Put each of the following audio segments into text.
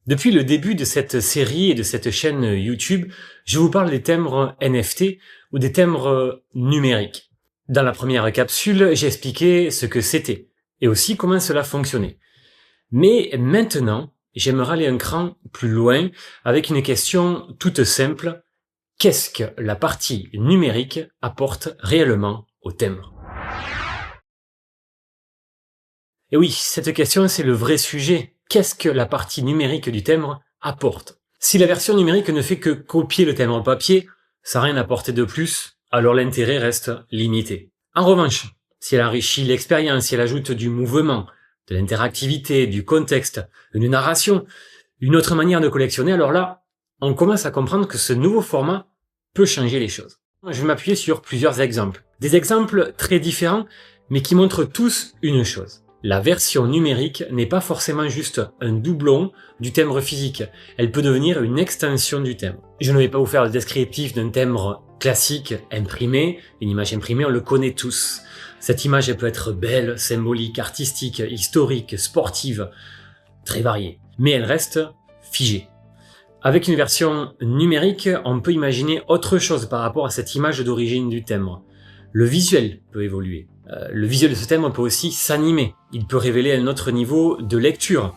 Depuis le début de cette série et de cette chaîne YouTube, je vous parle des timbres NFT ou des timbres numériques. Dans la première capsule, j'ai expliqué ce que c'était et aussi comment cela fonctionnait. Mais maintenant, j'aimerais aller un cran plus loin avec une question toute simple. Qu'est-ce que la partie numérique apporte réellement au timbre ? Et oui, cette question, c'est le vrai sujet. Qu'est-ce que la partie numérique du timbre apporte ? Si la version numérique ne fait que copier le timbre papier, sans rien apporter de plus, alors l'intérêt reste limité. En revanche, si elle enrichit l'expérience, si elle ajoute du mouvement, de l'interactivité, du contexte, une narration, une autre manière de collectionner, alors là, on commence à comprendre que ce nouveau format peut changer les choses. Je vais m'appuyer sur plusieurs exemples. Des exemples très différents, mais qui montrent tous une chose. La version numérique n'est pas forcément juste un doublon du timbre physique. Elle peut devenir une extension du timbre. Je ne vais pas vous faire le descriptif d'un timbre classique, imprimé. Une image imprimée, on le connaît tous. Cette image, elle peut être belle, symbolique, artistique, historique, sportive, très variée. Mais elle reste figée. Avec une version numérique, on peut imaginer autre chose par rapport à cette image d'origine du timbre. Le visuel peut évoluer. Le visuel de ce timbre peut aussi s'animer. Il peut révéler un autre niveau de lecture.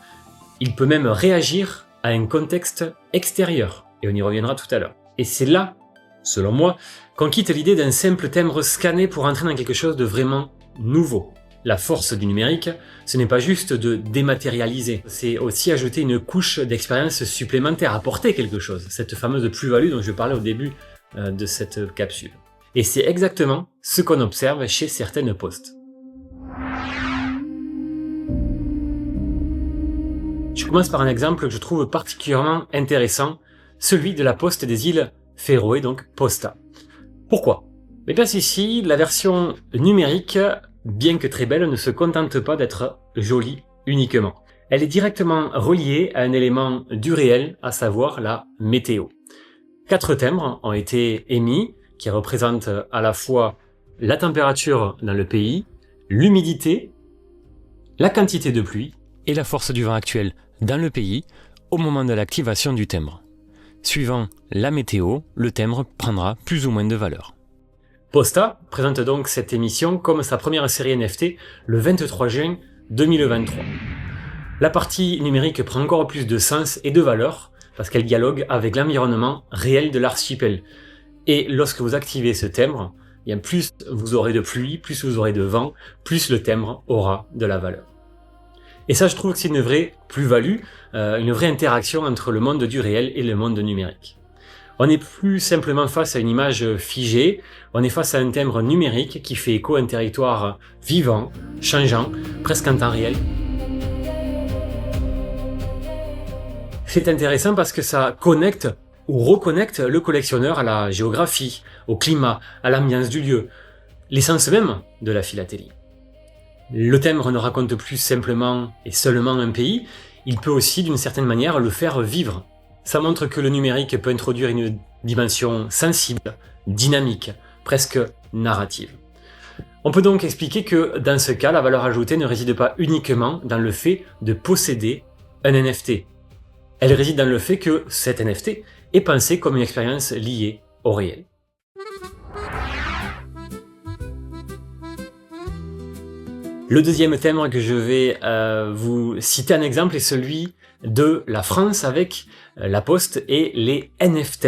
Il peut même réagir à un contexte extérieur. Et on y reviendra tout à l'heure. Et c'est là, selon moi, qu'on quitte l'idée d'un simple timbre scanné pour entrer dans quelque chose de vraiment nouveau. La force du numérique, ce n'est pas juste de dématérialiser, c'est aussi ajouter une couche d'expérience supplémentaire, apporter quelque chose, cette fameuse plus-value dont je parlais au début de cette capsule. Et c'est exactement ce qu'on observe chez certaines postes. Je commence par un exemple que je trouve particulièrement intéressant, celui de la poste des îles Féroé, donc Posta. Pourquoi ? Mais bien ici, la version numérique, bien que très belle, ne se contente pas d'être jolie uniquement. Elle est directement reliée à un élément du réel, à savoir la météo. 4 timbres ont été émis, qui représentent à la fois la température dans le pays, l'humidité, la quantité de pluie et la force du vent actuel dans le pays au moment de l'activation du timbre. Suivant la météo, le timbre prendra plus ou moins de valeur. Posta présente donc cette émission comme sa première série NFT le 23 juin 2023. La partie numérique prend encore plus de sens et de valeur parce qu'elle dialogue avec l'environnement réel de l'archipel. Et lorsque vous activez ce timbre, bien plus vous aurez de pluie, plus vous aurez de vent, plus le timbre aura de la valeur. Et ça, je trouve que c'est une vraie plus-value, une vraie interaction entre le monde du réel et le monde numérique. On n'est plus simplement face à une image figée, on est face à un timbre numérique qui fait écho à un territoire vivant, changeant, presque en temps réel. C'est intéressant parce que ça connecte ou reconnecte le collectionneur à la géographie, au climat, à l'ambiance du lieu, l'essence même de la philatélie. Le timbre ne raconte plus simplement et seulement un pays, il peut aussi d'une certaine manière le faire vivre. Ça montre que le numérique peut introduire une dimension sensible, dynamique, presque narrative. On peut donc expliquer que dans ce cas, la valeur ajoutée ne réside pas uniquement dans le fait de posséder un NFT. Elle réside dans le fait que cet NFT est pensé comme une expérience liée au réel. Le deuxième thème que je vais vous citer un exemple est celui de la France avec la Poste et les NFT.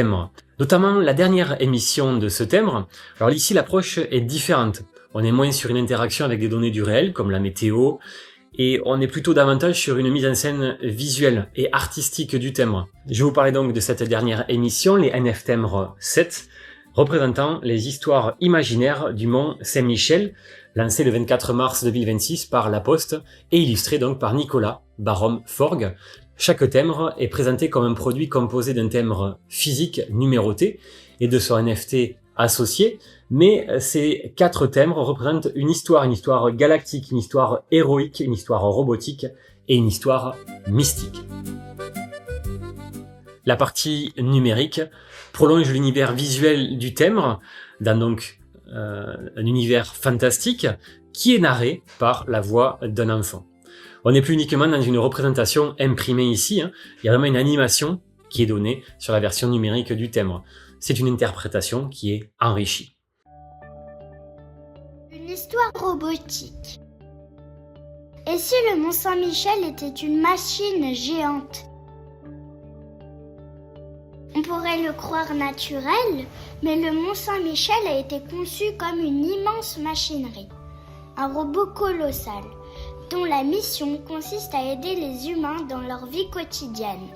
Notamment la dernière émission de ce thème. Alors ici l'approche est différente. On est moins sur une interaction avec des données du réel comme la météo et on est plutôt davantage sur une mise en scène visuelle et artistique du thème. Je vais vous parler donc de cette dernière émission, les NFT 7, représentant les histoires imaginaires du mont Saint-Michel, lancé le 24 mars 2026 par La Poste et illustré donc par Nicolas Barom-Forgue. Chaque timbre est présenté comme un produit composé d'un timbre physique numéroté et de son NFT associé, mais ces 4 timbres représentent une histoire galactique, une histoire héroïque, une histoire robotique et une histoire mystique. La partie numérique prolonge l'univers visuel du timbre dans donc un univers fantastique qui est narré par la voix d'un enfant. On n'est plus uniquement dans une représentation imprimée ici, il y a vraiment une animation qui est donnée sur la version numérique du timbre. C'est une interprétation qui est enrichie. Une histoire robotique. Et si le Mont Saint-Michel était une machine géante ? On pourrait le croire naturel, mais le Mont Saint-Michel a été conçu comme une immense machinerie, un robot colossal, dont la mission consiste à aider les humains dans leur vie quotidienne.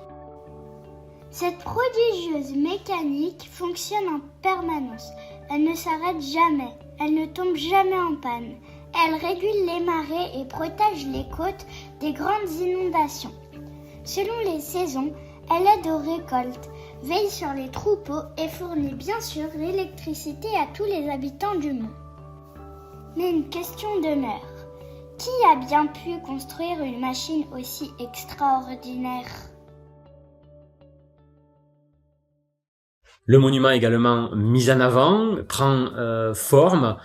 Cette prodigieuse mécanique fonctionne en permanence. Elle ne s'arrête jamais, elle ne tombe jamais en panne. Elle régule les marées et protège les côtes des grandes inondations. Selon les saisons, elle aide aux récoltes, veille sur les troupeaux et fournit bien sûr l'électricité à tous les habitants du monde. Mais une question demeure. Qui a bien pu construire une machine aussi extraordinaire ? Le monument également mis en avant, prend forme,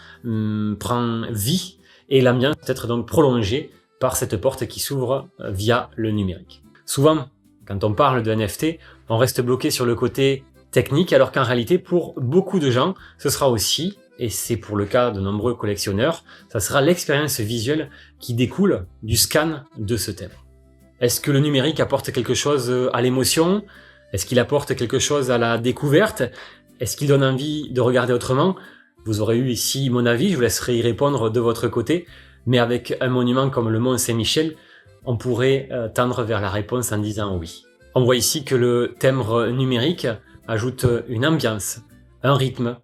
prend vie, et l'ambiance peut être donc prolongée par cette porte qui s'ouvre via le numérique. Souvent, quand on parle de NFT, on reste bloqué sur le côté technique, alors qu'en réalité, pour beaucoup de gens, ce sera aussi, et c'est pour le cas de nombreux collectionneurs, ça sera l'expérience visuelle qui découle du scan de ce thème. Est-ce que le numérique apporte quelque chose à l'émotion ? Est-ce qu'il apporte quelque chose à la découverte ? Est-ce qu'il donne envie de regarder autrement ? Vous aurez eu ici mon avis, je vous laisserai y répondre de votre côté, mais avec un monument comme le Mont Saint-Michel, on pourrait tendre vers la réponse en disant oui. On voit ici que le timbre numérique ajoute une ambiance, un rythme,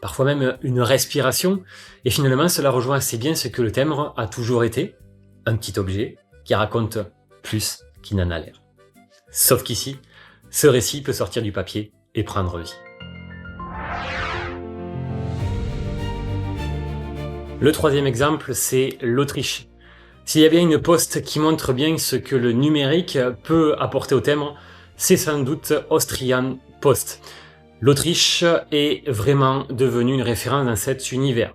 parfois même une respiration, et finalement cela rejoint assez bien ce que le timbre a toujours été, un petit objet qui raconte plus qu'il n'en a l'air. Sauf qu'ici, ce récit peut sortir du papier et prendre vie. Le troisième exemple, c'est l'Autriche. S'il y a bien une poste qui montre bien ce que le numérique peut apporter au timbre, c'est sans doute Austrian Post. L'Autriche est vraiment devenue une référence dans cet univers.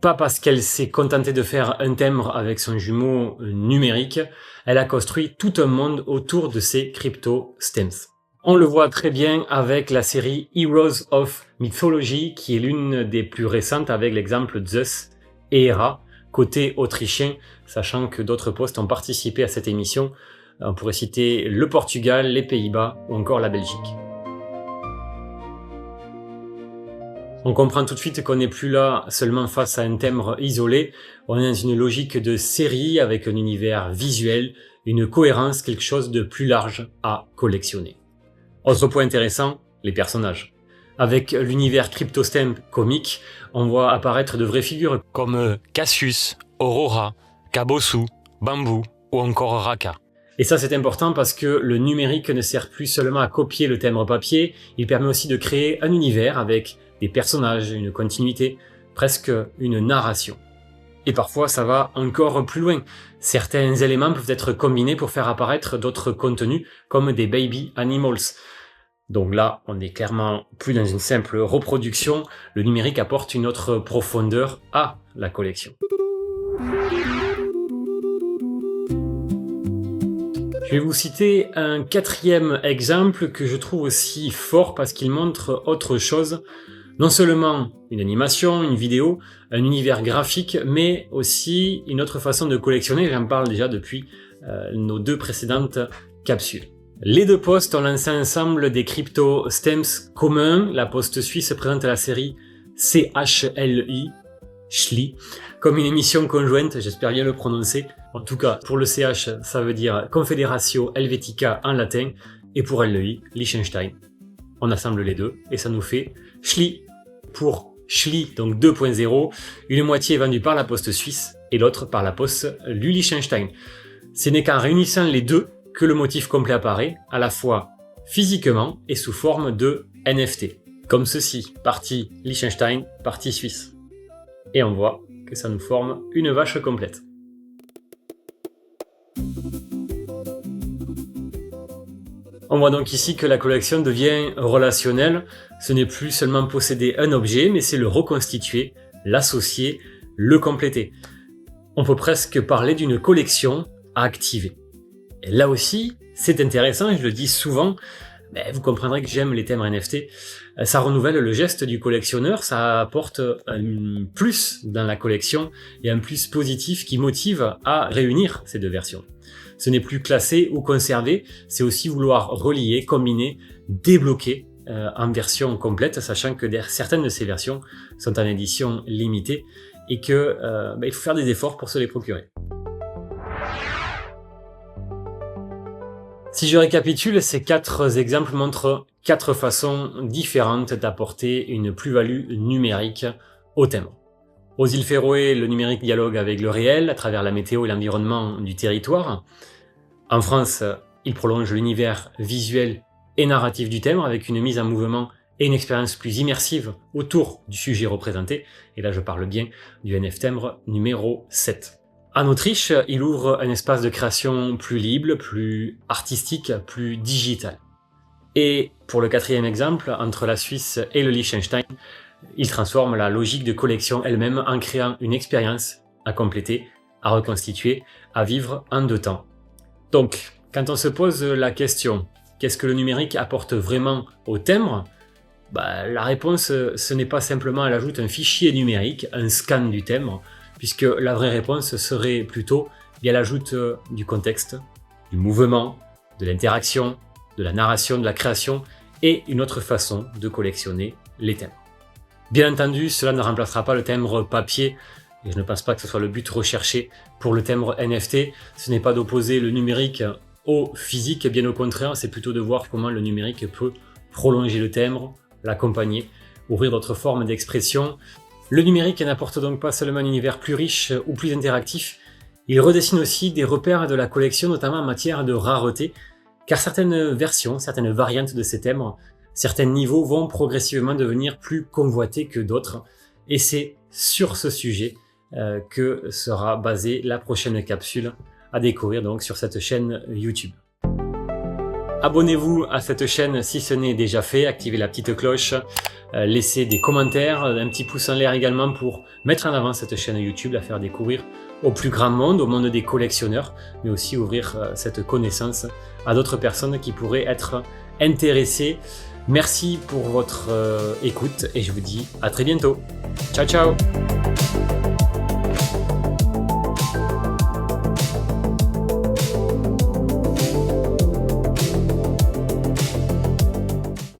Pas parce qu'elle s'est contentée de faire un timbre avec son jumeau numérique, elle a construit tout un monde autour de ces crypto-stems. On le voit très bien avec la série Heroes of Mythology, qui est l'une des plus récentes avec l'exemple Zeus et Hera, côté autrichien, sachant que d'autres postes ont participé à cette émission. On pourrait citer le Portugal, les Pays-Bas ou encore la Belgique. On comprend tout de suite qu'on n'est plus là seulement face à un timbre isolé, on est dans une logique de série avec un univers visuel, une cohérence, quelque chose de plus large à collectionner. Autre point intéressant, les personnages. Avec l'univers CryptoStamp comique, on voit apparaître de vraies figures comme Cassius, Aurora, Kabosu, Bamboo ou encore Raka. Et ça c'est important parce que le numérique ne sert plus seulement à copier le timbre papier, il permet aussi de créer un univers avec des personnages, une continuité, presque une narration. Et parfois ça va encore plus loin. Certains éléments peuvent être combinés pour faire apparaître d'autres contenus comme des baby animals. Donc là, on n'est clairement plus dans une simple reproduction, le numérique apporte une autre profondeur à la collection. Je vais vous citer un quatrième exemple que je trouve aussi fort parce qu'il montre autre chose. Non seulement une animation, une vidéo, un univers graphique, mais aussi une autre façon de collectionner. J'en parle déjà depuis nos deux précédentes capsules. Les deux postes ont lancé ensemble des crypto-stems communs. La poste suisse présente la série CHLI, Schli, comme une émission conjointe, j'espère bien le prononcer. En tout cas, pour le CH, ça veut dire Confederatio Helvetica en latin, et pour LEI, Liechtenstein. On assemble les deux, et ça nous fait Schli. Pour Schli, donc 2.0, une moitié est vendue par la poste suisse, et l'autre par la poste Liechtenstein. Ce n'est qu'en réunissant les deux que le motif complet apparaît, à la fois physiquement et sous forme de NFT. Comme ceci, partie Liechtenstein, partie suisse. Et on voit que ça nous forme une vache complète. On voit donc ici que la collection devient relationnelle. Ce n'est plus seulement posséder un objet, mais c'est le reconstituer, l'associer, le compléter. On peut presque parler d'une collection à activer. Et là aussi, c'est intéressant et je le dis souvent, vous comprendrez que j'aime les thèmes NFT. Ça renouvelle le geste du collectionneur, ça apporte un plus dans la collection et un plus positif qui motive à réunir ces deux versions. Ce n'est plus classer ou conserver, c'est aussi vouloir relier, combiner, débloquer en version complète, sachant que certaines de ces versions sont en édition limitée et que il faut faire des efforts pour se les procurer. Si je récapitule, ces 4 exemples montrent 4 façons différentes d'apporter une plus-value numérique au timbre. Aux îles Féroé, le numérique dialogue avec le réel à travers la météo et l'environnement du territoire. En France, il prolonge l'univers visuel et narratif du timbre avec une mise en mouvement et une expérience plus immersive autour du sujet représenté. Et là, je parle bien du NF Timbre numéro 7. En Autriche, il ouvre un espace de création plus libre, plus artistique, plus digital. Et pour le 4e exemple, entre la Suisse et le Liechtenstein, il transforme la logique de collection elle-même en créant une expérience à compléter, à reconstituer, à vivre en 2 temps. Donc, quand on se pose la question, qu'est-ce que le numérique apporte vraiment au timbre ? La réponse, ce n'est pas simplement elle ajoute un fichier numérique, un scan du timbre, puisque la vraie réponse serait plutôt elle ajoute du contexte, du mouvement, de l'interaction, de la narration, de la création et une autre façon de collectionner les timbres. Bien entendu, cela ne remplacera pas le timbre papier et je ne pense pas que ce soit le but recherché pour le timbre NFT. Ce n'est pas d'opposer le numérique au physique, bien au contraire, c'est plutôt de voir comment le numérique peut prolonger le timbre, l'accompagner, ouvrir d'autres formes d'expression. Le numérique n'apporte donc pas seulement un univers plus riche ou plus interactif, il redessine aussi des repères de la collection, notamment en matière de rareté, car certaines versions, certaines variantes de ces timbres, certains niveaux vont progressivement devenir plus convoités que d'autres, et c'est sur ce sujet que sera basée la prochaine capsule à découvrir donc sur cette chaîne YouTube. Abonnez-vous à cette chaîne si ce n'est déjà fait, activez la petite cloche, laissez des commentaires, un petit pouce en l'air également pour mettre en avant cette chaîne YouTube, la faire découvrir au plus grand monde, au monde des collectionneurs, mais aussi ouvrir cette connaissance à d'autres personnes qui pourraient être intéressées. Merci pour votre écoute et je vous dis à très bientôt. Ciao ciao!